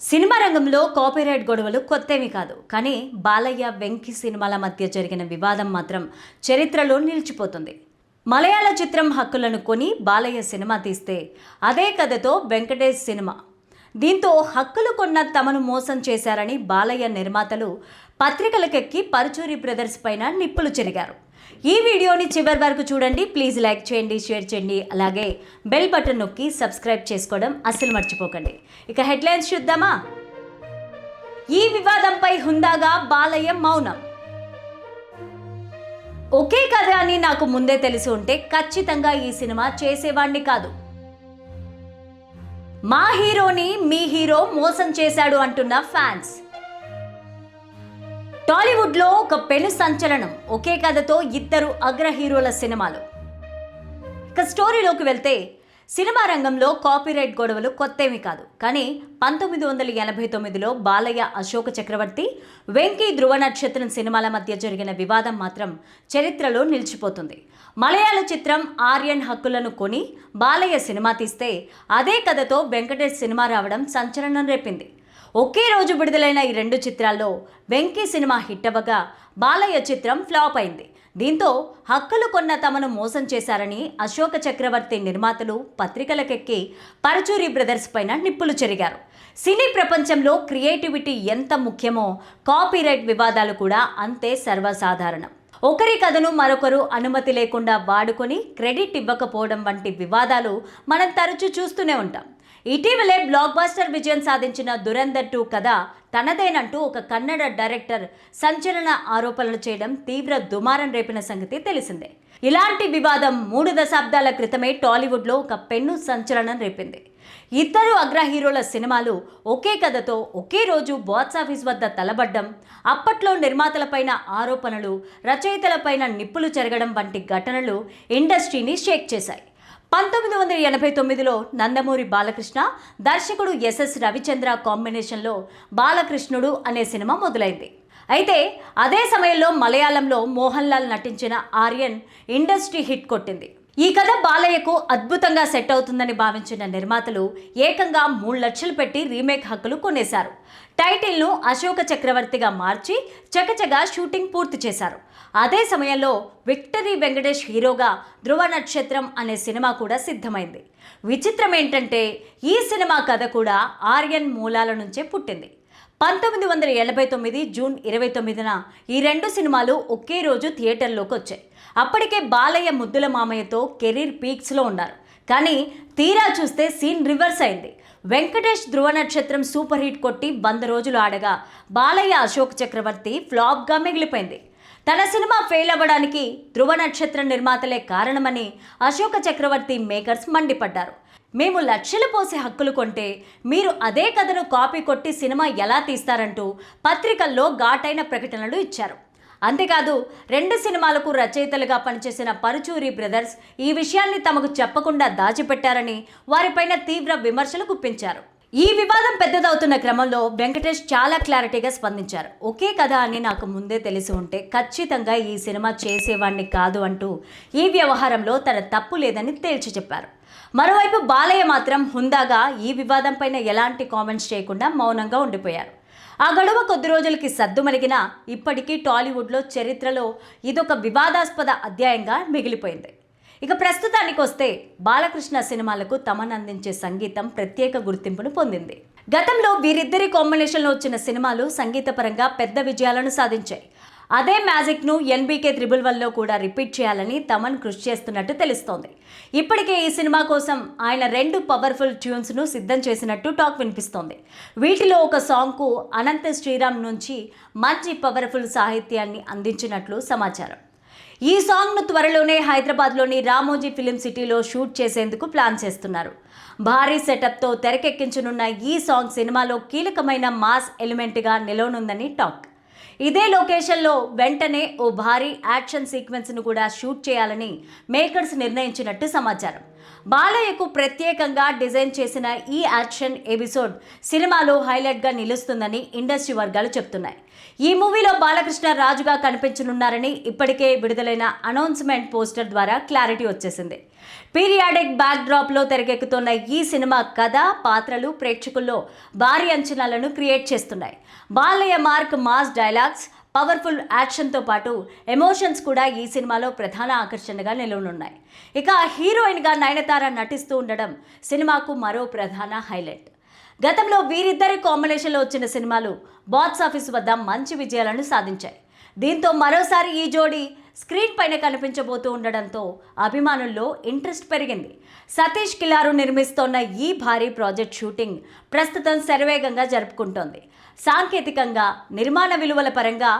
Cinema రంగంలో copyright గొడవలు కొత్తేమీ కాదు. కానీ బాలయ్య, వెంకీ సినిమాల మధ్య జరిగిన వివాదం మాత్రం చరిత్రలో నిలిచిపోతుంది. మలయాళ చిత్రం హక్కులను కొని బాలయ్య సినిమా తీస్తే అదే కథతో వెంకటేష్ సినిమా. దీంతో హక్కులు కొన్న తమను మోసం చేశారని బాలయ్య నిర్మాతలు పత్రికలకెక్కి పరుచూరి బ్రదర్స్ పైన నిప్పులు చెరిగారు. ఈ వీడియోని చివరి వరకు చూడండి. ప్లీజ్ లైక్ చేయండి, షేర్ చేయండి, అలాగే బెల్ బటన్ నొక్కి సబ్స్క్రైబ్ చేసుకోవడం అస్సలు మర్చిపోకండి. ఇక హెడ్లైన్స్ చూద్దామా. ఈ వివాదంపై హుందాగా బాలయ్య మౌనం. ఒకే కథ అని నాకు ముందే తెలిసి ఉంటే ఖచ్చితంగా ఈ సినిమా చేసేవాణ్ణి కాదు. మా హీరోని మీ హీరో మోసం చేశాడు అంటున్న ఫ్యాన్స్. టాలీవుడ్లో ఒక పెను సంచలనం, ఒకే కథతో ఇద్దరు అగ్ర హీరోల సినిమాలు. ఇక స్టోరీలోకి వెళ్తే సినిమా రంగంలో కాపీరైట్ గొడవలు కొత్తేమీ కాదు. కానీ 1989లో బాలయ్య, అశోక చక్రవర్తి, వెంకీ, ధృవ నక్షత్రం సినిమాల మధ్య జరిగిన వివాదం మాత్రం చరిత్రలో నిలిచిపోతుంది. మలయాళ చిత్రం ఆర్యన్ హక్కులను కొని బాలయ్య సినిమా తీస్తే అదే కథతో వెంకటేష్ సినిమా రావడం సంచలనం రేపింది. ఒకే రోజు విడుదలైన ఈ రెండు చిత్రాల్లో వెంకీ సినిమా హిట్ అవ్వగా బాలయ్య చిత్రం ఫ్లాప్ అయింది. దీంతో హక్కులు కొన్న తమను మోసం చేశారని అశోక చక్రవర్తి నిర్మాతలు పత్రికలకెక్కి పరుచూరి బ్రదర్స్ పైన నిప్పులు చెరిగారు. సినీ ప్రపంచంలో క్రియేటివిటీ ఎంత ముఖ్యమో కాపీరైట్ వివాదాలు కూడా అంతే సర్వసాధారణం. ఒకరి కథను మరొకరు అనుమతి లేకుండా వాడుకొని క్రెడిట్ ఇవ్వకపోవడం వంటి వివాదాలు మనం తరచూ చూస్తూనే ఉంటాం. ఇటీవలే బ్లాక్ బస్టర్ విజయం సాధించిన దురంధర్ 2 కథ తనదేనంటూ ఒక కన్నడ డైరెక్టర్ సంచలన ఆరోపణలు చేయడం తీవ్ర దుమారం రేపిన సంగతి తెలిసిందే. ఇలాంటి వివాదం 3 దశాబ్దాల క్రితమే టాలీవుడ్లో ఒక పెను సంచలనం రేపింది. ఇద్దరు అగ్ర హీరోల సినిమాలు ఒకే కథతో ఒకే రోజు బాక్సాఫీస్ వద్ద తలబడ్డం, అప్పట్లో నిర్మాతలపైన ఆరోపణలు, రచయితలపైన నిప్పులు చెరగడం వంటి ఘటనలు ఇండస్ట్రీని షేక్ చేశాయి. 1989లో నందమూరి బాలకృష్ణ, దర్శకుడు ఎస్ఎస్ రవిచంద్ర కాంబినేషన్లో బాలకృష్ణుడు అనే సినిమా మొదలైంది. అయితే అదే సమయంలో మలయాళంలో మోహన్ లాల్ నటించిన ఆర్యన్ ఇండస్ట్రీ హిట్ కొట్టింది. ఈ కథ బాలయ్యకు అద్భుతంగా సెట్ అవుతుందని భావించిన నిర్మాతలు ఏకంగా 3 లక్షలు పెట్టి రీమేక్ హక్కులు కొనేశారు. టైటిల్ను అశోక చక్రవర్తిగా మార్చి చకచగా షూటింగ్ పూర్తి చేశారు. అదే సమయంలో విక్టరీ వెంకటేష్ హీరోగా ధృవ నక్షత్రం అనే సినిమా కూడా సిద్ధమైంది. విచిత్రం ఏంటంటే ఈ సినిమా కథ కూడా ఆర్యన్ మూలాల నుంచే పుట్టింది. 1989 జూన్ 29న ఈ రెండు సినిమాలు ఒకే రోజు థియేటర్లోకి వచ్చాయి. అప్పటికే బాలయ్య ముద్దుల మామయ్యతో కెరీర్ పీక్స్లో ఉన్నారు. కానీ తీరా చూస్తే సీన్ రివర్స్ అయింది. వెంకటేష్ ధృవ నక్షత్రం సూపర్ హిట్ కొట్టి 100 రోజులు ఆడగా బాలయ్య, అశోక్ చక్రవర్తి ఫ్లాప్గా మిగిలిపోయింది. తన సినిమా ఫెయిల్ అవ్వడానికి ధృవ నక్షత్రం నిర్మాతలే కారణమని అశోక చక్రవర్తి మేకర్స్ మండిపడ్డారు. మేము లక్షలు పోసి హక్కులు కొంటే మీరు అదే కథను కాపీ కొట్టి సినిమా ఎలా తీస్తారంటూ పత్రికల్లో ఘాటైన ప్రకటనలు ఇచ్చారు. అంతేకాదు, 2 సినిమాలకు రచయితలుగా పనిచేసిన పరుచూరి బ్రదర్స్ ఈ విషయాన్ని తమకు చెప్పకుండా దాచిపెట్టారని వారిపైన తీవ్ర విమర్శలు గుప్పించారు. ఈ వివాదం పెద్దదవుతున్న క్రమంలో వెంకటేష్ చాలా క్లారిటీగా స్పందించారు. ఒకే కథ అని నాకు ముందే తెలిసి ఉంటే ఖచ్చితంగా ఈ సినిమా చేసేవాణ్ణి కాదు అంటూ ఈ వ్యవహారంలో తన తప్పు లేదని తేల్చి చెప్పారు. మరోవైపు బాలయ్య మాత్రం హుందాగా ఈ వివాదంపైన ఎలాంటి కామెంట్స్ చేయకుండా మౌనంగా ఉండిపోయారు. ఆ గడువ కొద్ది రోజులకి సద్దుమణిగినా ఇప్పటికీ టాలీవుడ్లో చరిత్రలో ఇదొక వివాదాస్పద అధ్యాయంగా మిగిలిపోయింది. ఇక ప్రస్తుతానికి వస్తే బాలకృష్ణ సినిమాలకు తమనందించే సంగీతం ప్రత్యేక గుర్తింపును పొందింది. గతంలో వీరిద్దరి కాంబినేషన్లో వచ్చిన సినిమాలు సంగీతపరంగా పెద్ద విజయాలను సాధించాయి. అదే మ్యాజిక్ను NBK 111లో కూడా రిపీట్ చేయాలని తమన్ కృషి చేస్తున్నట్టు తెలుస్తోంది. ఇప్పటికే ఈ సినిమా కోసం ఆయన 2 పవర్ఫుల్ ట్యూన్స్ను సిద్ధం చేసినట్టు టాక్ వినిపిస్తోంది. వీటిలో ఒక సాంగ్కు అనంత శ్రీరామ్ నుంచి మంచి పవర్ఫుల్ సాహిత్యాన్ని అందించినట్లు సమాచారం. ఈ సాంగ్ను త్వరలోనే హైదరాబాద్లోని రామోజీ ఫిలిం సిటీలో షూట్ చేసేందుకు ప్లాన్ చేస్తున్నారు. భారీ సెటప్తో తెరకెక్కించనున్న ఈ సాంగ్ సినిమాలో కీలకమైన మాస్ ఎలిమెంట్గా నిలవనుందని టాక్. ఇదే లొకేషన్లో వెంటనే ఓ భారీ యాక్షన్ సీక్వెన్స్ను కూడా షూట్ చేయాలని మేకర్స్ నిర్ణయించినట్టు సమాచారం. బాలయ్యకు ప్రత్యేకంగా డిజైన్ చేసిన ఈ యాక్షన్ ఎపిసోడ్ సినిమాలో హైలైట్గా నిలుస్తుందని ఇండస్ట్రీ వర్గాలు చెప్తున్నాయి. ఈ మూవీలో బాలకృష్ణ రాజుగా కనిపించనున్నారని ఇప్పటికే విడుదలైన అనౌన్స్మెంట్ పోస్టర్ ద్వారా క్లారిటీ వచ్చేసింది. పీరియాడిక్ బ్యాక్ డ్రాప్లో తెరకెక్కుతున్న ఈ సినిమా కథ, పాత్రలు ప్రేక్షకుల్లో భారీ అంచనాలను క్రియేట్ చేస్తున్నాయి. Balayya mark mass dialogues, powerful యాక్షన్తో పాటు ఎమోషన్స్ కూడా ఈ సినిమాలో ప్రధాన ఆకర్షణగా నిలవనున్నాయి. ఇక హీరోయిన్గా నయనతార నటిస్తూ ఉండడం సినిమాకు మరో ప్రధాన హైలైట్. గతంలో వీరిద్దరి కాంబినేషన్లో వచ్చిన సినిమాలు బాక్సాఫీస్ వద్ద మంచి విజయాలను సాధించాయి. దీంతో మరోసారి ఈ జోడీ స్క్రీన్ పైన కనిపించబోతూ ఉండడంతో అభిమానుల్లో ఇంట్రెస్ట్ పెరిగింది. సతీష్ కిలారు నిర్మిస్తోన్న ఈ భారీ ప్రాజెక్ట్ షూటింగ్ ప్రస్తుతం శరవేగంగా జరుపుకుంటోంది. సాంకేతికంగా, నిర్మాణ విలువల పరంగా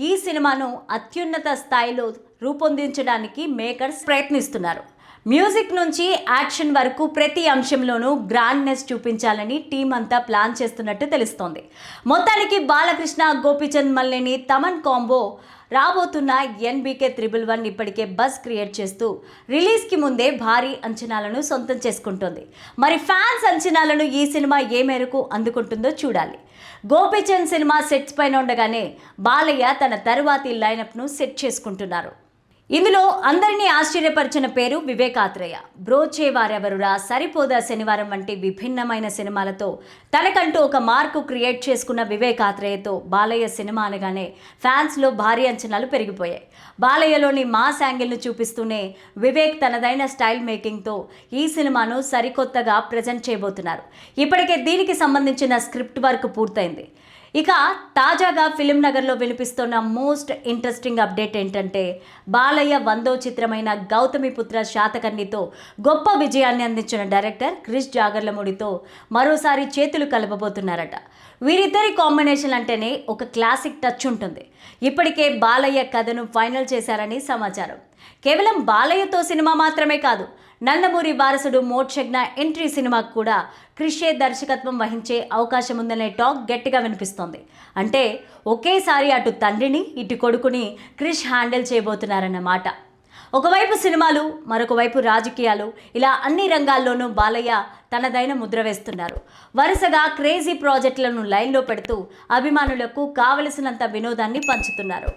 ఈ సినిమాను అత్యున్నత స్థాయిలో రూపొందించడానికి మేకర్స్ ప్రయత్నిస్తున్నారు. మ్యూజిక్ నుంచి యాక్షన్ వరకు ప్రతి అంశంలోనూ గ్రాండ్నెస్ చూపించాలని టీం అంతా ప్లాన్ చేస్తున్నట్టు తెలుస్తోంది. మొత్తానికి బాలకృష్ణ, గోపీచంద్ మల్లేని తమన్ కాంబో రాబోతున్న NBK 111 ఇప్పటికే బజ్ క్రియేట్ చేస్తూ రిలీజ్కి ముందే భారీ అంచనాలను సొంతం చేసుకుంటోంది. మరి ఫ్యాన్స్ అంచనాలను ఈ సినిమా ఏ మేరకు అందుకుంటుందో చూడాలి. గోపీచంద్ సినిమా సెట్స్ పైన ఉండగానే బాలయ్య తన తరువాతి లైనప్ను సెట్ చేసుకుంటున్నారు. ఇందులో అందరినీ ఆశ్చర్యపరిచిన పేరు వివేక్ ఆత్రేయ. బ్రోచే వారెవరురా, సరిపోదా శనివారం వంటి విభిన్నమైన సినిమాలతో తనకంటూ ఒక మార్కు క్రియేట్ చేసుకున్న వివేక్ ఆత్రేయతో బాలయ్య సినిమా అనగానే ఫ్యాన్స్లో భారీ అంచనాలు పెరిగిపోయాయి. బాలయ్యలోని మాస్ యాంగిల్ను చూపిస్తూనే వివేక్ తనదైన స్టైల్ మేకింగ్తో ఈ సినిమాను సరికొత్తగా ప్రజెంట్ చేయబోతున్నారు. ఇప్పటికే దీనికి సంబంధించిన స్క్రిప్ట్ వర్క్ పూర్తయింది. ఇక తాజాగా ఫిలిం నగర్లో వినిపిస్తున్న మోస్ట్ ఇంట్రెస్టింగ్ అప్డేట్ ఏంటంటే, బాలయ్య 100వ చిత్రమైన గౌతమిపుత్ర శాతకర్ణితో గొప్ప విజయాన్ని అందించిన డైరెక్టర్ క్రిష్ జాగర్లమూడితో మరోసారి చేతులు కలపబోతున్నారట. వీరిద్దరి కాంబినేషన్ అంటేనే ఒక క్లాసిక్ టచ్ ఉంటుంది. ఇప్పటికే బాలయ్య కథను ఫైనల్ చేశారని సమాచారం. కేవలం బాలయ్యతో సినిమా మాత్రమే కాదు, నందమూరి వారసుడు మోక్షజ్ఞ ఎంట్రీ సినిమాకు కూడా క్రిషే దర్శకత్వం వహించే అవకాశం ఉందనే టాక్ గట్టిగా వినిపిస్తోంది. అంటే ఒకేసారి అటు తండ్రిని, ఇటు కొడుకుని క్రిష్ హ్యాండిల్ చేయబోతున్నారన్నమాట. ఒకవైపు సినిమాలు, మరొక వైపు రాజకీయాలు, ఇలా అన్ని రంగాల్లోనూ బాలయ్య తనదైన ముద్ర వేస్తున్నారు. వరుసగా క్రేజీ ప్రాజెక్టులను లైన్లో పెడుతూ అభిమానులకు కావలసినంత వినోదాన్ని పంచుతున్నారు.